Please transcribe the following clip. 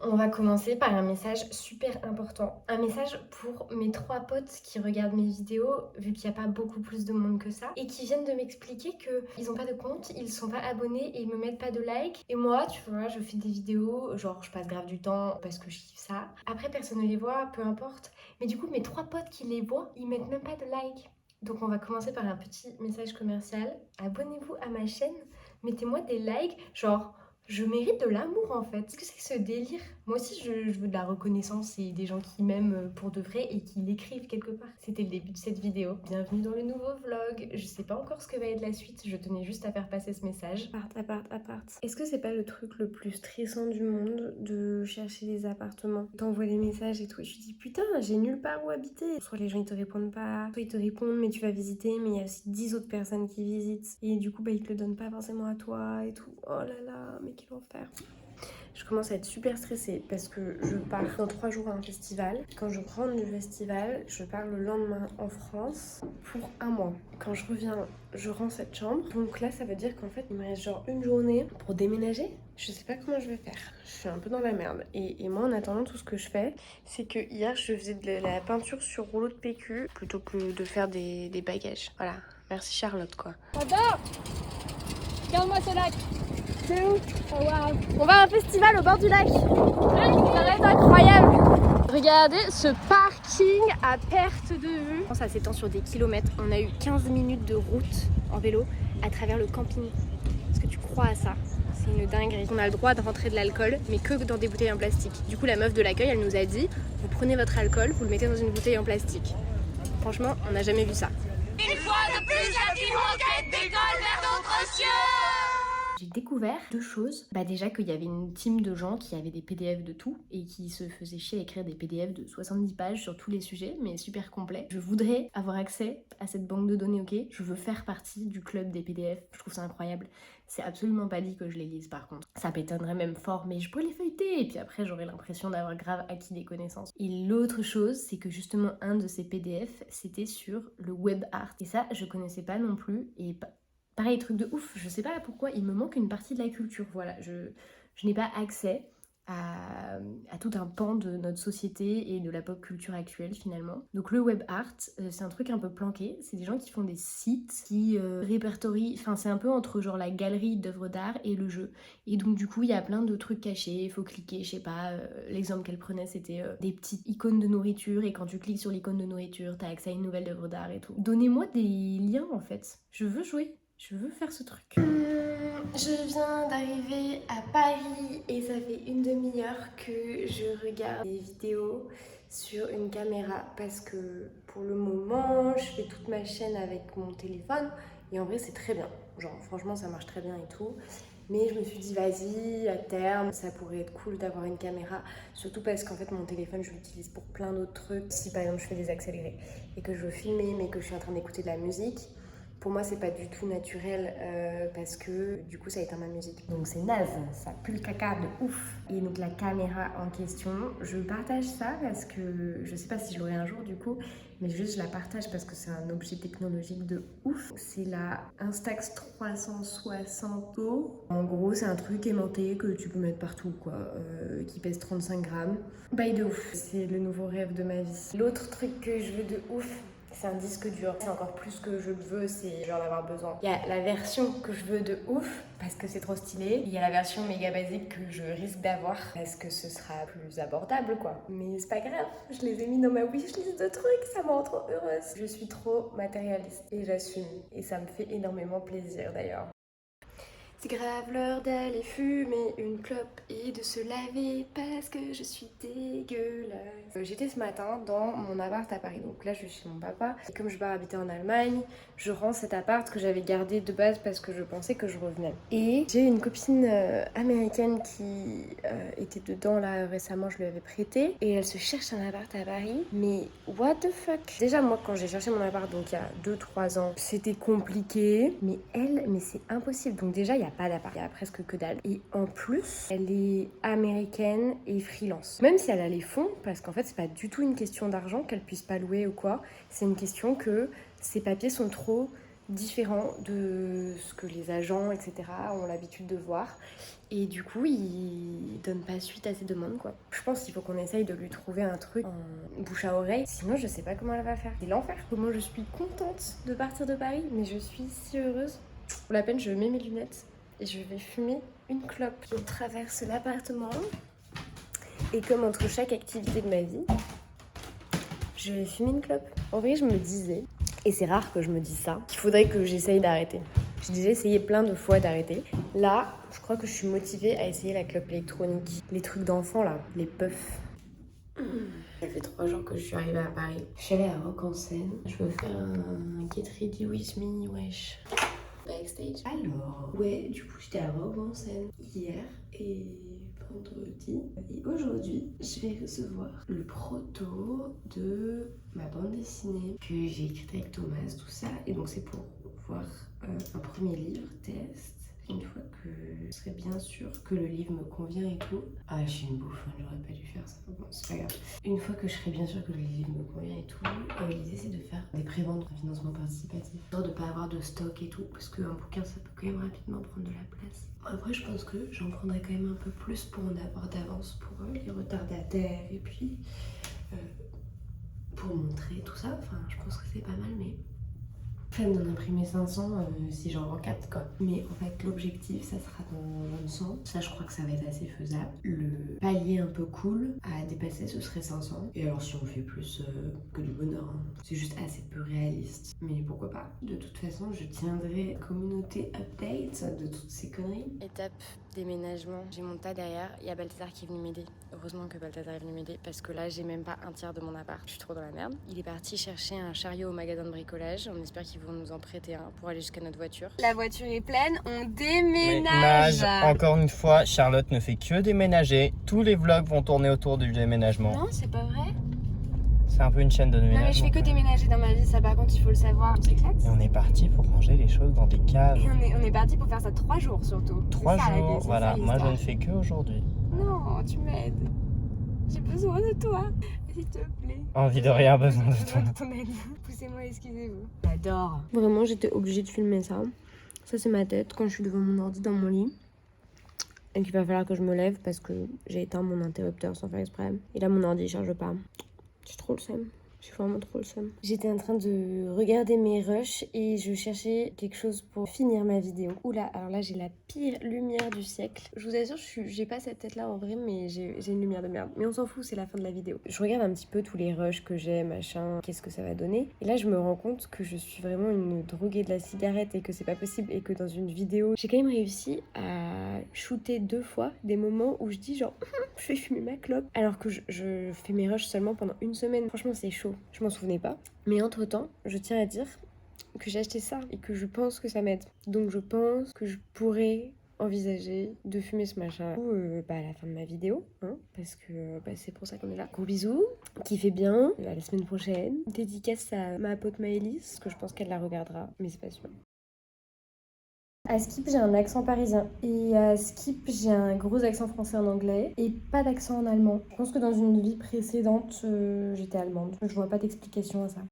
On va commencer par un message super important. Un message pour mes 3 potes qui regardent mes vidéos, vu qu'il y a pas beaucoup plus de monde que ça, et qui viennent de m'expliquer qu'ils ont pas de compte, ils sont pas abonnés et ils me mettent pas de like. Et moi, tu vois, je fais des vidéos, genre je passe grave du temps parce que je kiffe ça. Après, personne ne les voit, peu importe. Mais du coup, mes 3 potes qui les voient, ils mettent même pas de like. Donc on va commencer par un petit message commercial. Abonnez-vous à ma chaîne, mettez-moi des likes, genre je mérite de l'amour en fait. Qu'est-ce que c'est que ce délire? Moi aussi je veux de la reconnaissance et des gens qui m'aiment pour de vrai et qui l'écrivent quelque part. C'était le début de cette vidéo. Bienvenue dans le nouveau vlog. Je sais pas encore ce que va être la suite, je tenais juste à faire passer ce message. Appart. Est-ce que c'est pas le truc le plus stressant du monde de chercher des appartements? T'envoies des messages et tout et tu te dis putain j'ai nulle part où habiter. Soit les gens ils te répondent pas, soit ils te répondent mais tu vas visiter mais il y a aussi 10 autres personnes qui visitent et du coup bah ils te le donnent pas forcément à toi et tout. Oh là là, mais quel enfer. Je commence à être super stressée parce que je pars dans 3 jours à un festival. Quand je rentre du festival, je pars le lendemain en France pour un mois. Quand je reviens, je rends cette chambre. Donc là, ça veut dire qu'en fait, il me reste genre une journée pour déménager. Je sais pas comment je vais faire. Je suis un peu dans la merde. Et moi, en attendant, tout ce que je fais, c'est que hier, je faisais de la peinture sur rouleau de PQ plutôt que de faire des bagages. Voilà. Merci Charlotte, quoi. J'adore. Regarde-moi ce lac. C'est où? Oh waouh. On va à un festival au bord du lac. Ça va être incroyable. Regardez ce parking à perte de vue. Ça s'étend sur des kilomètres. On a eu 15 minutes de route en vélo à travers le camping. Est-ce que tu crois à ça? C'est une dinguerie. On a le droit de rentrer de l'alcool, mais que dans des bouteilles en plastique. Du coup, la meuf de l'accueil, elle nous a dit, vous prenez votre alcool, vous le mettez dans une bouteille en plastique. Franchement, on n'a jamais vu ça. Une fois de plus, la Team Rocket décolle vers d'autres cieux. J'ai découvert 2 choses. Bah déjà qu'il y avait une team de gens qui avaient des PDF de tout et qui se faisaient chier à écrire des PDF de 70 pages sur tous les sujets, mais super complets. Je voudrais avoir accès à cette banque de données, ok? Je veux faire partie du club des PDF. Je trouve ça incroyable. C'est absolument pas dit que je les lise par contre. Ça m'étonnerait même fort, mais je pourrais les feuilleter et puis après j'aurais l'impression d'avoir grave acquis des connaissances. Et l'autre chose, c'est que justement un de ces PDF, c'était sur le web art. Et ça, je connaissais pas non plus et pareil, truc de ouf, je sais pas pourquoi, il me manque une partie de la culture, voilà, je n'ai pas accès à tout un pan de notre société et de la pop culture actuelle finalement. Donc le web art, c'est un truc un peu planqué, c'est des gens qui font des sites, qui répertorient, enfin c'est un peu entre genre la galerie d'œuvres d'art et le jeu. Et donc du coup il y a plein de trucs cachés, il faut cliquer, je sais pas, l'exemple qu'elle prenait c'était des petites icônes de nourriture et quand tu cliques sur l'icône de nourriture, t'as accès à une nouvelle œuvre d'art et tout. Donnez-moi des liens en fait, je veux jouer. Je veux faire ce truc. Je viens d'arriver à Paris et ça fait une demi-heure que je regarde des vidéos sur une caméra parce que pour le moment, je fais toute ma chaîne avec mon téléphone et en vrai, c'est très bien. Genre, franchement, ça marche très bien et tout. Mais je me suis dit, vas-y, à terme, ça pourrait être cool d'avoir une caméra. Surtout parce qu'en fait, mon téléphone, je l'utilise pour plein d'autres trucs. Si par exemple, je fais des accélérés et que je veux filmer, mais que je suis en train d'écouter de la musique, pour moi, c'est pas du tout naturel parce que du coup, ça éteint ma musique. Donc c'est naze, ça pue le caca de ouf. Et donc la caméra en question, je partage ça parce que je sais pas si je l'aurai un jour du coup, mais juste je la partage parce que c'est un objet technologique de ouf. C'est la Instax 360 Go. En gros, c'est un truc aimanté que tu peux mettre partout quoi, qui pèse 35 grammes. Bye de ouf, c'est le nouveau rêve de ma vie. L'autre truc que je veux de ouf, c'est un disque dur. C'est encore plus que je le veux, c'est je vais en avoir besoin. Il y a la version que je veux de ouf, parce que c'est trop stylé. Il y a la version méga basique que je risque d'avoir, parce que ce sera plus abordable, quoi. Mais c'est pas grave, je les ai mis dans ma wishlist de trucs, ça me rend trop heureuse. Je suis trop matérialiste, et j'assume. Et ça me fait énormément plaisir, d'ailleurs. C'est grave l'heure d'aller fumer une clope et de se laver parce que je suis dégueulasse. J'étais ce matin dans mon appart à Paris, donc là je suis chez mon papa. Et comme je pars habiter en Allemagne, je rends cet appart que j'avais gardé de base parce que je pensais que je revenais. Et j'ai une copine américaine qui était dedans là récemment, je lui avais prêté. Et elle se cherche un appart à Paris, mais what the fuck. Déjà moi quand j'ai cherché mon appart, donc il y a 2-3 ans, c'était compliqué. Mais c'est impossible. Donc déjà il y a pas d'appart, il y a presque que dalle. Et en plus, elle est américaine et freelance. Même si elle a les fonds, parce qu'en fait, c'est pas du tout une question d'argent qu'elle puisse pas louer ou quoi. C'est une question que ses papiers sont trop différents de ce que les agents, etc. ont l'habitude de voir. Et du coup, il donne pas suite à ses demandes, quoi. Je pense qu'il faut qu'on essaye de lui trouver un truc en bouche à oreille. Sinon, je sais pas comment elle va faire. C'est l'enfer. Moi, je suis contente de partir de Paris, mais je suis si heureuse. Pour la peine, je mets mes lunettes et je vais fumer une clope. On traverse l'appartement. Et comme entre chaque activité de ma vie, je vais fumer une clope. En vrai, je me disais, et c'est rare que je me dise ça, qu'il faudrait que j'essaye d'arrêter. J'ai déjà essayé plein de fois d'arrêter. Là, je crois que je suis motivée à essayer la clope électronique. Les trucs d'enfants là, les puffs. Ça fait 3 jours que je suis arrivée à Paris. Je suis allée à Rock en Seine. Je veux faire un Get Ready With Me, wesh. Backstage. Alors, ouais, du coup j'étais à Rock en Seine hier et vendredi. Et aujourd'hui, je vais recevoir le proto de ma bande dessinée que j'ai écrite avec Thomas, tout ça. Et donc c'est pour voir un premier livre, test. Une fois que je serai bien sûre que le livre me convient et tout. Ah, je suis une bouffonne, j'aurais pas dû faire ça. Bon, c'est pas grave. Une fois que je serai bien sûre que le livre me convient et tout, l'idée c'est de faire des préventes, un financement participatif. Genre de pas avoir de stock et tout, parce qu'un bouquin ça peut quand même rapidement prendre de la place. Après, je pense que j'en prendrai quand même un peu plus pour en avoir d'avance pour les retardataires et puis pour montrer tout ça. Enfin, je pense que c'est pas mal, mais. Flemme d'en imprimer 500 si j'en vends 4 quoi. Mais en fait l'objectif ça sera d'en vendre 100. Ça je crois que ça va être assez faisable. Le palier un peu cool à dépasser ce serait 500. Et alors si on fait plus que du bonheur, hein. C'est juste assez peu réaliste. Mais pourquoi pas. De toute façon je tiendrai communauté update de toutes ces conneries. Étape déménagement. J'ai mon tas derrière. Il y a Balthazar qui est venu m'aider. Heureusement que Balthazar est venu m'aider parce que là j'ai même pas un tiers de mon appart. Je suis trop dans la merde. Il est parti chercher un chariot au magasin de bricolage. On espère qu'ils vont nous en prêter un pour aller jusqu'à notre voiture. La voiture est pleine, on déménage. Encore une fois, Charlotte ne fait que déménager. Tous les vlogs vont tourner autour du déménagement. Non, c'est pas vrai. C'est un peu une chaîne de déménagement. Non mais je fais que déménager dans ma vie, ça par contre il faut le savoir. On s'éclate. Et on est parti pour ranger les choses dans des caves. Et on est parti pour faire ça 3 jours surtout. 3 ça, jours, voilà. Moi je ne fais que aujourd'hui. Non, tu m'aides. J'ai besoin de toi, s'il te plaît. Envie de rien, besoin de toi. Ton aide. Poussez-moi, excusez-vous. J'adore. Vraiment, j'étais obligée de filmer ça. Ça, c'est ma tête quand je suis devant mon ordi dans mon lit. Et qu'il va falloir que je me lève parce que j'ai éteint mon interrupteur sans faire exprès. Et là, mon ordi ne charge pas. J'ai trop le seum. J'ai vraiment trop le seum. J'étais en train de regarder mes rushs et je cherchais quelque chose pour finir ma vidéo. Oula, alors là j'ai la pire lumière du siècle. Je vous assure, j'ai pas cette tête là en vrai, mais j'ai une lumière de merde. Mais on s'en fout, c'est la fin de la vidéo. Je regarde un petit peu tous les rushs que j'ai, machin, qu'est-ce que ça va donner. Et là je me rends compte que je suis vraiment une droguée de la cigarette et que c'est pas possible et que dans une vidéo, j'ai quand même réussi à shooter 2 fois des moments où je dis genre je vais fumer ma clope alors que je fais mes rushs seulement pendant 1 semaine. Franchement c'est chaud. Je m'en souvenais pas. Mais entre temps, je tiens à dire que j'ai acheté ça et que je pense que ça m'aide. Donc je pense que je pourrais envisager de fumer ce machin à la fin de ma vidéo, hein, parce que c'est pour ça qu'on est là. Gros bisous, kiffez bien, à la semaine prochaine. Dédicace à ma pote Maëlys, parce que je pense qu'elle la regardera, mais c'est pas sûr. À Skip, j'ai un accent parisien. Et à Skip, j'ai un gros accent français en anglais. Et pas d'accent en allemand. Je pense que dans une vie précédente, j'étais allemande. Je vois pas d'explication à ça.